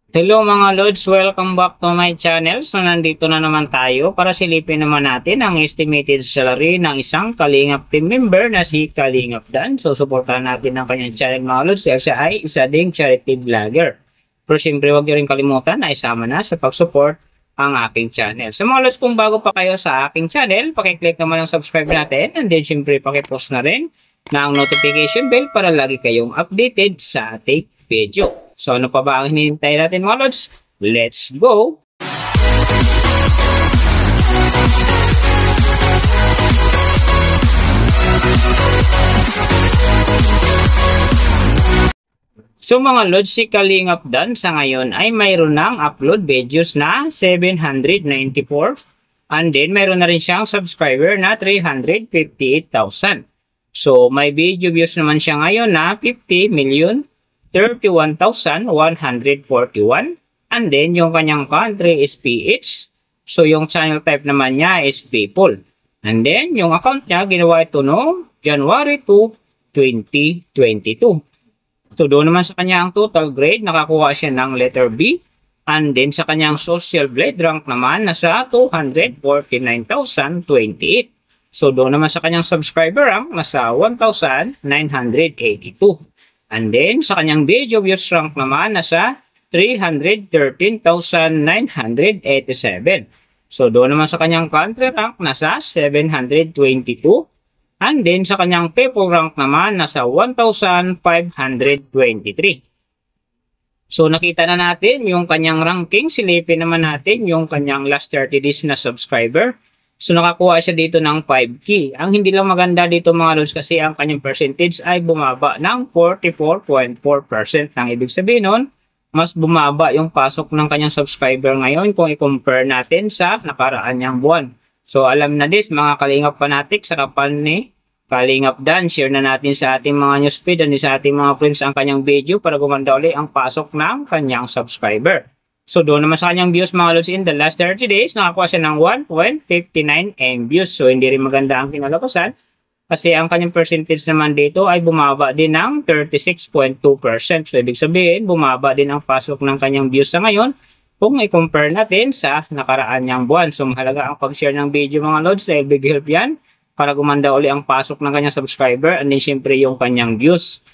Hello mga Lods, welcome back to my channel. So nandito na naman tayo para silipin naman natin ang estimated salary ng isang Kalingap team member na si Kalingap Dan. So suportahan natin ang kanyang channel mga Lods. Siya ay isa ding charity vlogger. Pero siyempre huwag niyo rin kalimutan na isama na sa pag-support ang aking channel. So mga Lods, kung bago pa kayo sa aking channel, pakiclick naman ang subscribe natin. And then siyempre pakipost na rin na ang notification bell para lagi kayong updated sa ating video. So ano pa ba ang hinihintay natin mga Lods? Let's go! So mga Lods, si Kalingap Dan sa ngayon ay mayroon ng upload videos na 794 and then mayroon na rin siyang subscriber na 358,000. So may video views naman siya ngayon na 50,031,141 and then yung kanyang country is PH. So yung channel type naman niya is people. And then yung account niya ginawa ito no January 2, 2022. So doon naman sa kanyang total grade nakakuha siya ng letter B. And then sa kanyang social blade rank naman nasa 249,028. So doon naman sa kanyang subscriber rank nasa 1,982. And then, sa kanyang video views rank naman, nasa 313,987. So, doon naman sa kanyang country rank, nasa 722. And then, sa kanyang people rank naman, nasa 1,523. So, nakita na natin yung kanyang ranking. Silipin naman natin yung kanyang last 30 days na subscriber. So, nakakuha siya dito ng 5K. Ang hindi lang maganda dito mga Lods kasi ang kanyang percentage ay bumaba ng 44.4%. Ang ibig sabihin nun, mas bumaba yung pasok ng kanyang subscriber ngayon kung i-compare natin sa nakaraan niyang buwan. So, alam na this mga Kalingap fanatic sa kapan ni Kalingap Dan. Share na natin sa ating mga newsfeed and sa ating mga friends ang kanyang video para gumanda ulit ang pasok ng kanyang subscriber. So, doon naman sa kanyang views mga Lods in the last 30 days, nakakuha siya ng 1.59 M views. So, hindi rin maganda ang kinalabasan kasi ang kanyang percentage naman dito ay bumaba din ng 36.2%. So, ibig sabihin, bumaba din ang pasok ng kanyang views sa ngayon kung i-compare natin sa nakaraan niyang buwan. So, mahalaga ang pag-share ng video mga Lods dahil big help yan para gumanda uli ang pasok ng kanyang subscriber and then syempre yung kanyang views.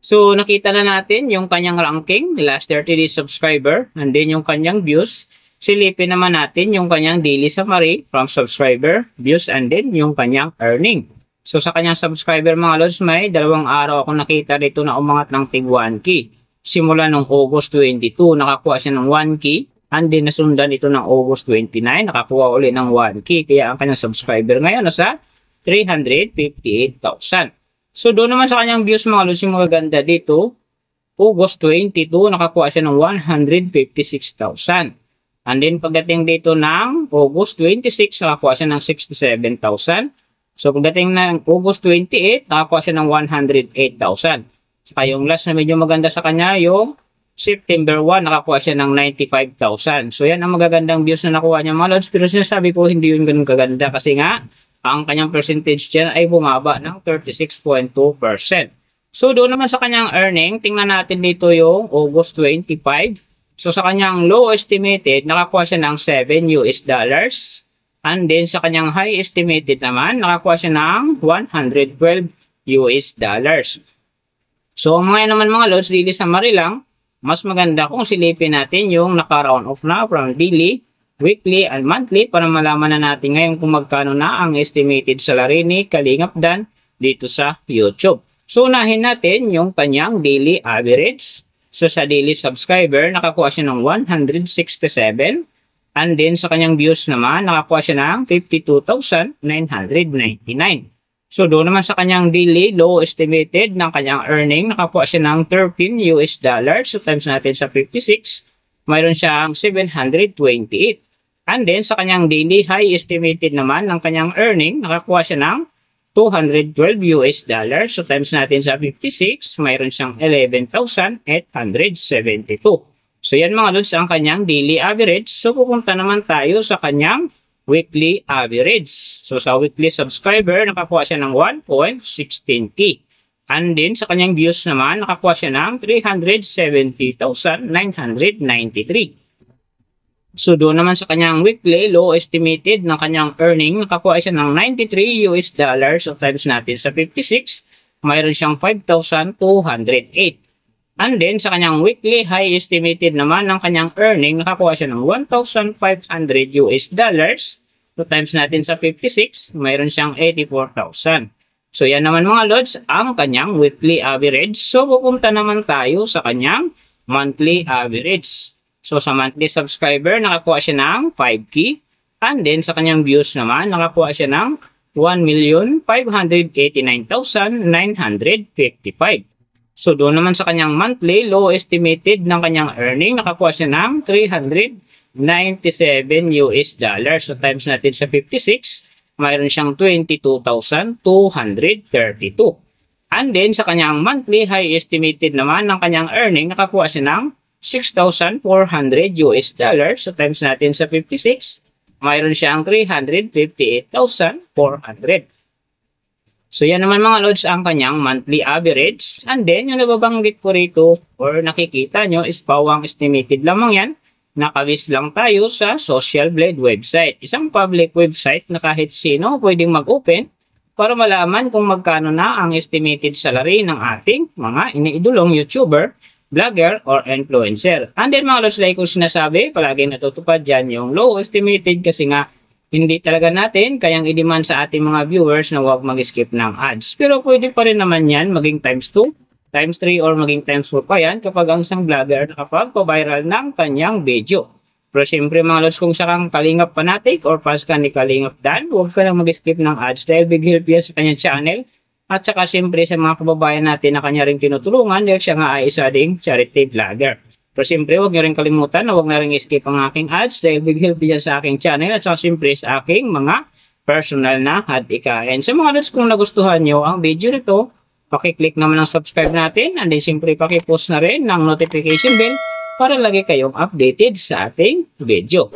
So, nakita na natin yung kanyang ranking, last 30 days subscriber, and then yung kanyang views. Silipin naman natin yung kanyang daily summary from subscriber, views, and then yung kanyang earning. So, sa kanyang subscriber mga Lods, may 2 araw ako nakita dito na umangat ng tig 1K. Simula nung August 22, nakakuha siya ng 1K, and then nasundan ito ng August 29, nakakuha ulit ng 1K. Kaya ang kanyang subscriber ngayon nasa 358,000. So, doon naman sa kanyang views mga Lods, yung magaganda dito, August 22, nakakuha siya ng 156,000. And then, pagdating dito ng August 26, nakakuha siya ng 67,000. So, pagdating ng August 28, nakakuha siya ng 108,000. Saka yung last na medyo maganda sa kanya, yung September 1, nakakuha siya ng 95,000. So, yan ang magagandang views na nakuha niya mga Lods. Pero sinasabi ko, hindi yun ganun kaganda kasi nga, ang kanyang percentage dyan ay bumaba ng 36.2%. So, doon naman sa kanyang earning, tingnan natin dito yung August 25. So, sa kanyang low estimated, nakakuha siya ng $7. And then, sa kanyang high estimated naman, nakakuha siya ng $112. So, mga naman mga Lods, daily summary lang, mas maganda kung silipin natin yung naka-round off na from daily, weekly and monthly para malaman na natin ngayon kung magkano na ang estimated salary ni Kalingap Dan dito sa YouTube. So, unahin natin yung kanyang daily average. So, sa daily subscriber, nakakuha siya ng 167. And then, sa kanyang views naman, nakakuha siya ng 52,999. So, doon naman sa kanyang daily low estimated ng kanyang earning, nakakuha siya ng $13. So, times natin sa 56, mayroon siyang 728. And then, sa kanyang daily high estimated naman ng kanyang earning, nakakuha siya ng $212. So, times natin sa 56, mayroon siyang 11,872. So, yan mga Lods ang kanyang daily average. So, pupunta naman tayo sa kanyang weekly average. So, sa weekly subscriber, nakakuha siya ng 1.16K. And then sa kanyang views naman, nakakuha siya ng 370,993. So doon naman sa kanyang weekly low estimated ng kanyang earning, nakakuha siya ng $93 US. So times natin sa 56, mayroon siyang 5,208. And then sa kanyang weekly high estimated naman ng kanyang earning, nakakuha siya ng $1,500 US. So times natin sa 56, mayroon siyang 84,000. So yan naman mga lods ang kanyang weekly average. So pupunta naman tayo sa kanyang monthly average. So sa monthly subscriber, nakakuha siya ng 5K. And then sa kanyang views naman, nakakuha siya ng 1,589,955. So doon naman sa kanyang monthly low estimated ng kanyang earning, nakakuha siya ng $397 US. So times natin sa 56, mayroon siyang 22,232. And then sa kanyang monthly high estimated naman ng kanyang earning, nakakuha siya ng $6,400 US. So times natin sa 56, mayroon siyang 358,400. So yan naman mga lods ang kanyang monthly average. And then yung nababanggit ko rito or nakikita nyo is pawang estimated lamang yan. Nakawis lang tayo sa Social Blade website. Isang public website na kahit sino pwedeng mag-open para malaman kung magkano na ang estimated salary ng ating mga iniidolong YouTuber, vlogger, or influencer. And then mga lods, like ko sinasabi, palaging natutupad dyan yung low estimated kasi nga hindi talaga natin kayang i-demand sa ating mga viewers na huwag mag-skip ng ads. Pero pwede pa rin naman yan maging times 2, times 3, or maging times 4 pa yan kapag ang isang vlogger nakapag-viral ng kanyang video. Pero siyempre mga lods, kung sakang Kalingap fanatic or fans ka ni Kalingap Dan, huwag ka lang mag-skip ng ads dahil big help yan sa kanyang channel. At saka siyempre sa mga kababayan natin na kanya rin tinutulungan dahil siya nga ay isa ding charity vlogger. Pero siyempre huwag nyo rin kalimutan na huwag na rin skip ang aking ads dahil big help yan sa aking channel at saka siyempre sa aking mga personal na hadikain. Sa mga lods, kung nagustuhan nyo ang video nito, pakiclick naman ang subscribe natin and then siyempre pakipost na rin ng notification bell para lagi kayong updated sa ating video.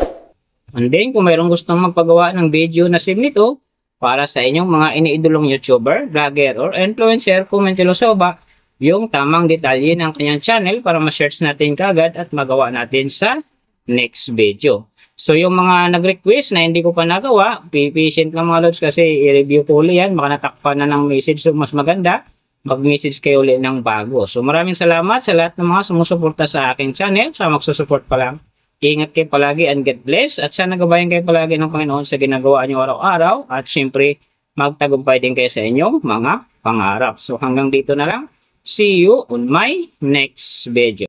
And then kung mayroong gustong magpagawa ng video na sim nito, para sa inyong mga iniidolong YouTuber, vlogger, or influencer, comment nyo sa baba yung tamang detalye ng kanyang channel para ma-search natin kagad at magawa natin sa next video. So yung mga nag-request na hindi ko pa nagawa, patient lang mga lods kasi i-review ko ulit yan. Baka natakpan na ng message, so mas maganda mag-message kayo ulit ng bago. So maraming salamat sa lahat ng mga sumusuporta sa aking channel. Sa magsusupport pa lang. Ingat kayo palagi and get blessed. At sana gabayan kayo palagi ng Panginoon sa ginagawa nyo araw-araw. At syempre, magtagumpay din kayo sa inyong mga pangarap. So hanggang dito na lang. See you on my next video.